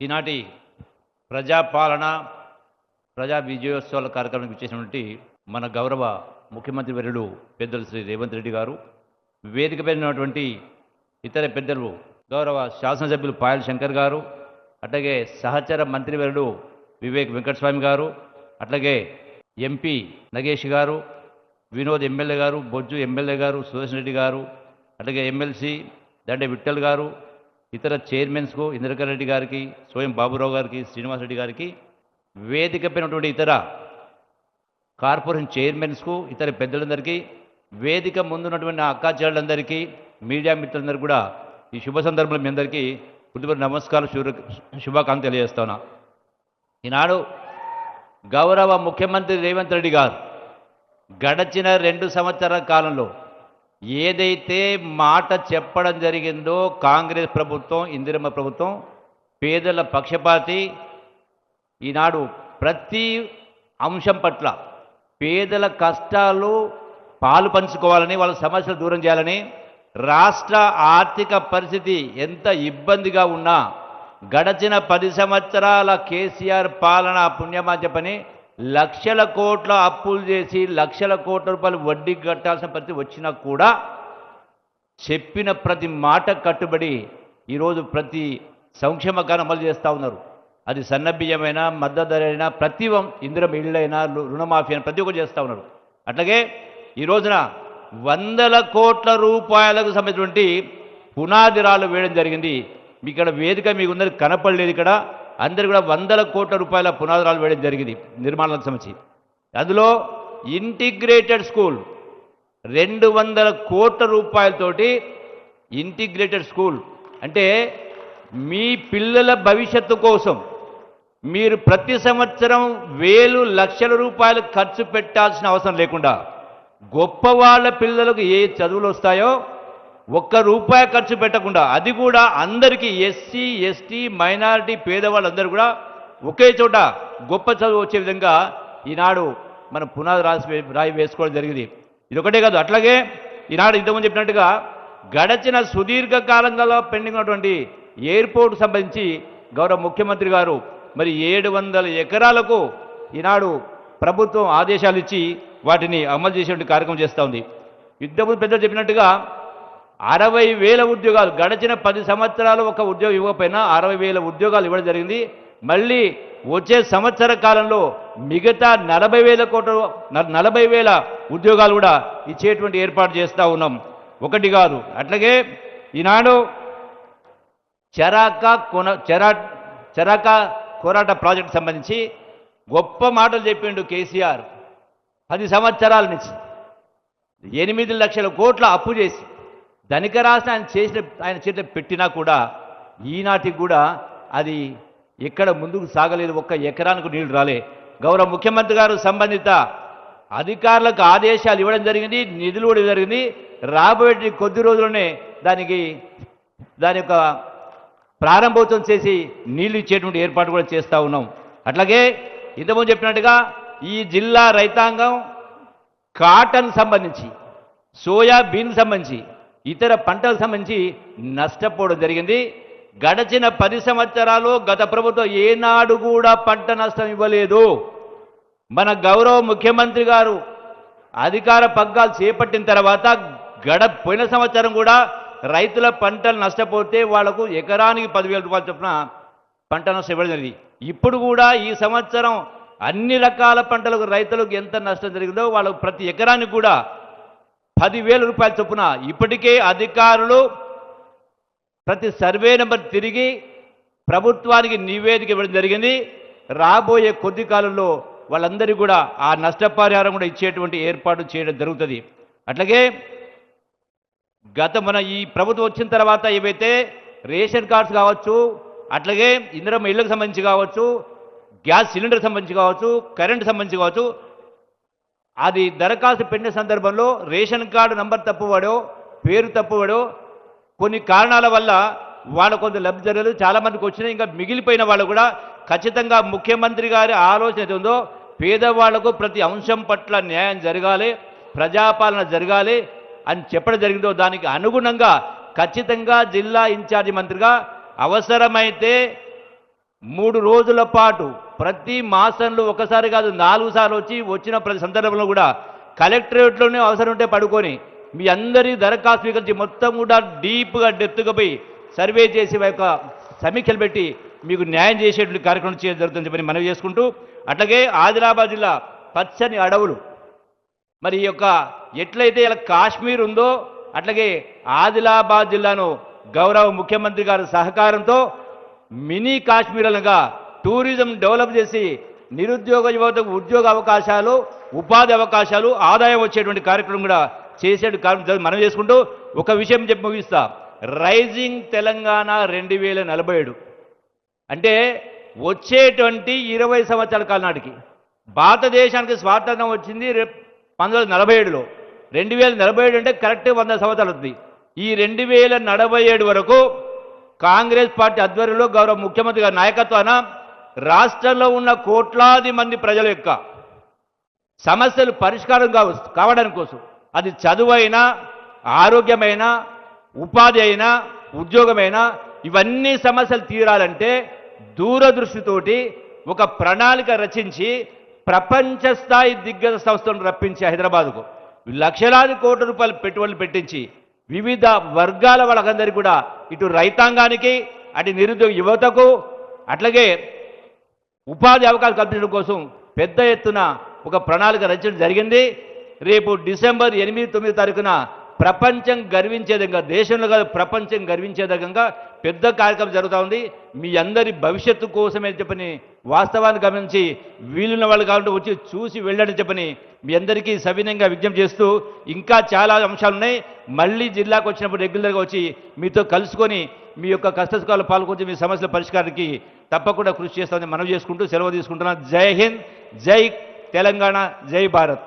ఈనాటి ప్రజాపాలన ప్రజా విజయోత్సవాల కార్యక్రమానికి ఇచ్చేసినటువంటి మన గౌరవ ముఖ్యమంత్రి వర్యులు పెద్దలు శ్రీ రేవంత్ రెడ్డి గారు, వేదికపై ఉన్నటువంటి ఇతర పెద్దలు గౌరవ శాసనసభ్యులు పాయల్ శంకర్ గారు, అట్లాగే సహచర మంత్రివర్యులు వివేక్ వెంకటస్వామి గారు, అట్లాగే ఎంపీ నగేష్ గారు, వినోద్ ఎమ్మెల్యే గారు, బొజ్జు ఎమ్మెల్యే గారు, సుదర్శన్ రెడ్డి గారు, అట్లాగే ఎమ్మెల్సీ దండే విఠల్ గారు, ఇతర చైర్మన్స్కు ఇంద్రకర్ రెడ్డి గారికి, స్వయం బాబురావు గారికి, శ్రీనివాసరెడ్డి గారికి, వేదికపైనటువంటి ఇతర కార్పొరేషన్ చైర్మన్స్కు, ఇతర పెద్దలందరికీ, వేదిక ముందున్నటువంటి అక్కా చెల్లెలందరికీ, మీడియా మిత్రులందరికీ కూడా ఈ శుభ సందర్భంలో మీ అందరికీ హృదయపూర్వక నమస్కారం, శుభాకాంక్షలు తెలియజేస్తున్నా. ఈనాడు గౌరవ ముఖ్యమంత్రి రేవంత్ రెడ్డి గారు గడచిన 2 సంవత్సరాల కాలంలో ఏదైతే మాట చెప్పడం జరిగిందో, కాంగ్రెస్ ప్రభుత్వం, ఇందిరమ్మ ప్రభుత్వం పేదల పక్షపాతి, ఈనాడు ప్రతి అంశం పట్ల పేదల కష్టాలు పాలు పంచుకోవాలని, వాళ్ళ సమస్యలు దూరం చేయాలని, రాష్ట్ర ఆర్థిక పరిస్థితి ఎంత ఇబ్బందిగా ఉన్నా గడచిన 10 సంవత్సరాల కేసీఆర్ పాలన పుణ్యమా చెప్పని లక్షల కోట్ల అప్పులు చేసి లక్షల కోట్ల రూపాయలు వడ్డీ కట్టాల్సిన పరిస్థితి వచ్చినా కూడా చెప్పిన ప్రతి మాట కట్టుబడి ఈరోజు ప్రతి సంక్షేమ కార్యం అమలు చేస్తూ ఉన్నారు. అది సన్నబియ్యమైనా, మద్దతు ధర అయినా, ప్రతి ఇందిరమ్మ ఇళ్ళైనా, రుణమాఫీ అయినా ప్రతి ఒక్కరు చేస్తూ ఉన్నారు. అట్లాగే ఈ రోజున 100 కోట్ల రూపాయలకు సంబంధించినటువంటి పునాది రాళ్ళు వేయడం జరిగింది. మీ ఇక్కడ వేదిక మీకు ఉన్నది కనపడలేదు, ఇక్కడ అందరు కూడా 100 కోట్ల రూపాయల పునాది రాళ్ళు వేయడం జరిగింది నిర్మాణాలకు సంబంధించి. అందులో ఇంటిగ్రేటెడ్ స్కూల్ 200 కోట్ల రూపాయలతోటి ఇంటిగ్రేటెడ్ స్కూల్ అంటే మీ పిల్లల భవిష్యత్తు కోసం మీరు ప్రతి సంవత్సరం వేలు లక్షల రూపాయలు ఖర్చు పెట్టాల్సిన అవసరం లేకుండా, గొప్ప వాళ్ళ పిల్లలకు ఏ చదువులు వస్తాయో ₹1 ఖర్చు పెట్టకుండా, అది కూడా అందరికీ ఎస్సీ ఎస్టీ మైనారిటీ పేదవాళ్ళందరూ కూడా ఒకే చోట గొప్ప చదువు వచ్చే విధంగా ఈనాడు మన పునాది రాయి వేసుకోవడం జరిగింది. ఇది ఒకటే కాదు, అట్లాగే ఈనాడు ఇంతకుముందు చెప్పినట్టుగా గడచిన సుదీర్ఘ కాలంగా పెండింగ్ ఉన్నటువంటి ఎయిర్పోర్ట్ సంబంధించి గౌరవ ముఖ్యమంత్రి గారు మరి 700 ఎకరాలకు ఈనాడు ప్రభుత్వం ఆదేశాలు ఇచ్చి వాటిని అమలు చేసేటువంటి కార్యక్రమం చేస్తూ ఉంది. ఇంతకుముందు పెద్దలు చెప్పినట్టుగా 60,000 ఉద్యోగాలు గడచిన 10 సంవత్సరాలు ఒక ఉద్యోగం ఇవ్వకపోయినా 60,000 ఉద్యోగాలు ఇవ్వడం జరిగింది. మళ్ళీ వచ్చే సంవత్సర కాలంలో మిగతా 40,000 ఉద్యోగాలు కూడా ఇచ్చేటువంటి ఏర్పాటు చేస్తూ ఉన్నాం. ఒకటి కాదు, అట్లాగే ఈనాడు చరాక కోరాట ప్రాజెక్టు సంబంధించి గొప్ప మాటలు చెప్పిండు కేసీఆర్. 10 సంవత్సరాల నుంచి 8 లక్షల కోట్ల అప్పు చేసి ధనిక రాష్ట్రం ఆయన చేతిలో పెట్టినా కూడా ఈనాటికి కూడా అది ఎక్కడ ముందుకు సాగలేదు. 1 ఎకరానికి నీళ్లు రాలే. గౌరవ ముఖ్యమంత్రి గారు సంబంధిత అధికారులకు ఆదేశాలు ఇవ్వడం జరిగింది, నిధులు కూడా జరిగింది. రాబోయే కొద్ది రోజుల్లోనే దాని యొక్క ప్రారంభోత్సవం చేసి నీళ్లు ఇచ్చేటువంటి ఏర్పాటు కూడా చేస్తూ ఉన్నాం. అట్లాగే ఇంతకుముందు చెప్పినట్టుగా ఈ జిల్లా రైతాంగం కాటన్ సంబంధించి, సోయాబీన్ సంబంధించి, ఇతర పంటలకు సంబంధించి నష్టపోవడం జరిగింది. గడచిన 10 సంవత్సరాలు గత ప్రభుత్వం ఏనాడు కూడా పంట నష్టం ఇవ్వలేదు. మన గౌరవ ముఖ్యమంత్రి గారు అధికార పగ్గాలు చేపట్టిన తర్వాత పోయిన సంవత్సరం కూడా రైతుల పంటలు నష్టపోతే వాళ్లకు ఎకరానికి 10,000 రూపాయలు చొప్పున పంట నష్టం ఇవ్వడం జరిగింది. ఇప్పుడు కూడా ఈ సంవత్సరం అన్ని రకాల పంటలకు రైతులకు ఎంత నష్టం జరిగిందో వాళ్ళకు ప్రతి ఎకరానికి కూడా 10,000 రూపాయల చొప్పున ఇప్పటికే అధికారులు ప్రతి సర్వే నెంబర్ తిరిగి ప్రభుత్వానికి నివేదిక ఇవ్వడం జరిగింది. రాబోయే కొద్ది కాలంలో వాళ్ళందరికీ కూడా ఆ నష్టపరిహారం కూడా ఇచ్చేటువంటి ఏర్పాటు చేయడం జరుగుతుంది. అట్లాగే మన ఈ ప్రభుత్వం వచ్చిన తర్వాత ఏవైతే రేషన్ కార్డ్స్ కావచ్చు, అట్లాగే ఇందిరమ్మ ఇళ్లకు సంబంధించి కావచ్చు, గ్యాస్ సిలిండర్ సంబంధించి కావచ్చు, కరెంటు సంబంధించి కావచ్చు, అది దరఖాస్తు పెట్టిన సందర్భంలో రేషన్ కార్డు నంబర్ తప్పువాడో, పేరు తప్పువాడో, కొన్ని కారణాల వల్ల వాళ్ళ కొంత లబ్ధి జరగలేదు. చాలామందికి వచ్చినాయి. ఇంకా మిగిలిపోయిన వాళ్ళు కూడా ఖచ్చితంగా ముఖ్యమంత్రి గారి ఆలోచన ఏది ఉందో పేదవాళ్లకు ప్రతి అంశం పట్ల న్యాయం జరగాలి, ప్రజాపాలన జరగాలి అని చెప్పడం జరిగిందో దానికి అనుగుణంగా ఖచ్చితంగా జిల్లా ఇన్ఛార్జి మంత్రిగా అవసరమైతే 3 రోజుల పాటు ప్రతి మాసంలో ఒకసారి కాదు 4 సార్లు వచ్చిన ప్రతి సందర్భంలో కూడా కలెక్టరేట్లోనే అవసరం ఉంటే పడుకొని మీ అందరి దరఖాస్తు స్వీకరించి మొత్తం కూడా డీప్గా డెప్త్గా పోయి సర్వే చేసి యొక్క సమీక్షలు పెట్టి మీకు న్యాయం చేసేటువంటి కార్యక్రమం చేయడం జరుగుతుందని చెప్పని మనవి చేసుకుంటూ, అట్లాగే ఆదిలాబాద్ జిల్లా పచ్చని అడవులు, మరి ఈ యొక్క ఎట్లయితే ఇలా కాశ్మీర్ ఉందో అట్లాగే ఆదిలాబాద్ జిల్లాను గౌరవ ముఖ్యమంత్రి గారి సహకారంతో మినీ కాశ్మీర్లుగా టూరిజం డెవలప్ చేసి నిరుద్యోగ యువతకు ఉద్యోగ అవకాశాలు, ఉపాధి అవకాశాలు, ఆదాయం వచ్చేటువంటి కార్యక్రమం కూడా చేసే కార్యక్రమం మనం చేసుకుంటూ ఒక విషయం చెప్పి ముగిస్తా. రైజింగ్ తెలంగాణ 2047 అంటే వచ్చేటువంటి 20 సంవత్సరాల కాలం నాటికి భారతదేశానికి స్వాతంత్రం వచ్చింది 1947లో. 2047 అంటే కరెక్ట్ 100 సంవత్సరాలు అవుతుంది. ఈ 2047 వరకు కాంగ్రెస్ పార్టీ ఆధ్వర్యంలో గౌరవ ముఖ్యమంత్రి గారి నాయకత్వాన రాష్ట్రంలో ఉన్న కోట్లాది మంది ప్రజల యొక్క సమస్యలు పరిష్కారం కావడానికి కోసం, అది చదువైనా, ఆరోగ్యమైనా, ఉపాధి అయినా, ఉద్యోగమైనా, ఇవన్నీ సమస్యలు తీరాలంటే దూరదృష్టితోటి ఒక ప్రణాళిక రచించి ప్రపంచ స్థాయి దిగ్గజ సంస్థలను రప్పించి హైదరాబాద్కు లక్షలాది కోట్ల రూపాయలు పెట్టుబడులు పెట్టించి వివిధ వర్గాల వాళ్ళకందరికీ కూడా ఇటు రైతాంగానికి, అటు నిరుద్యోగ యువతకు, అట్లాగే ఉపాధి అవకాశాలు కల్పించడం కోసం పెద్ద ఎత్తున ఒక ప్రణాళిక రచించడం జరిగింది. రేపు డిసెంబర్ 8, 9 తారీఖున ప్రపంచం గర్వించే విధంగా, దేశంలో కాదు ప్రపంచం గర్వించే విధంగా పెద్ద కార్యక్రమం జరుగుతూ ఉంది. మీ అందరి భవిష్యత్తు కోసమే చెప్పని వాస్తవాన్ని గమనించి వీలున్న వాళ్ళు కాబట్టి వచ్చి చూసి వెళ్ళని చెప్పని మీ అందరికీ సవినయంగా విజ్ఞప్తి చేస్తూ, ఇంకా చాలా అంశాలు ఉన్నాయి. మళ్ళీ జిల్లాకు వచ్చినప్పుడు రెగ్యులర్గా వచ్చి మీతో కలుసుకొని మీ యొక్క కష్టసుఖాలు పాల్గొని మీ సమస్యల పరిష్కారానికి తప్పకుండా కృషి చేస్తామని మనవి చేసుకుంటూ సెలవు తీసుకుంటున్నాను. జై హింద్, జై తెలంగాణ, జై భారత్.